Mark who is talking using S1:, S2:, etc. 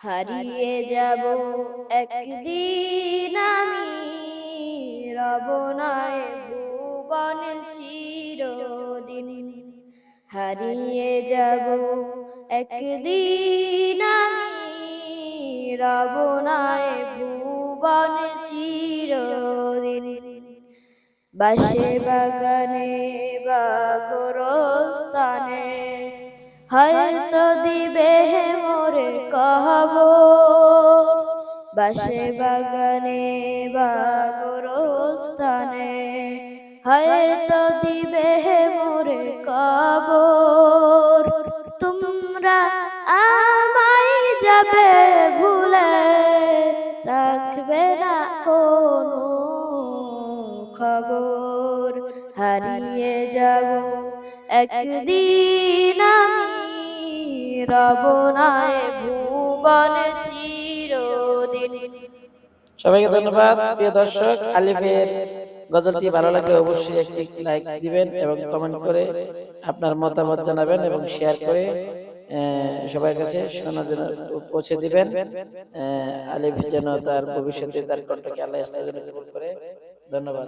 S1: হারিয়ে যাব একদিন আমি, রব নয় ভুবন চিরদিন। হারিয়ে যাব একদিন আমি, রব নয় ভুবন চিরদিন। বাসে বাগানে বা গোরস্থানে হয়তো দিবে মোরে কবর। বাসে বাগানে বা গোরস্থানে হয়তো দিবে মোরে কবর। তোমরা আমায় যাবে ভুলে, রাখবে না কোনো খবর। হারিয়ে যাব একদিন আমি, রব নয় ভুবন চিরদিন।
S2: সবাইকে ধন্যবাদ। প্রিয় দর্শক, আলিফের গজলটি ভালো লাগলে অবশ্যই একটি লাইক দিবেন এবং কমেন্ট করে আপনার মতামত জানাবেন এবং শেয়ার করে সবার কাছে শোনার জন্য পৌঁছে দিবেন। আলিফ যেন তার ভবিষ্যতে তার কণ্ঠকে আল্লাহ ইসলামের জন্য কবুল করে। ধন্যবাদ।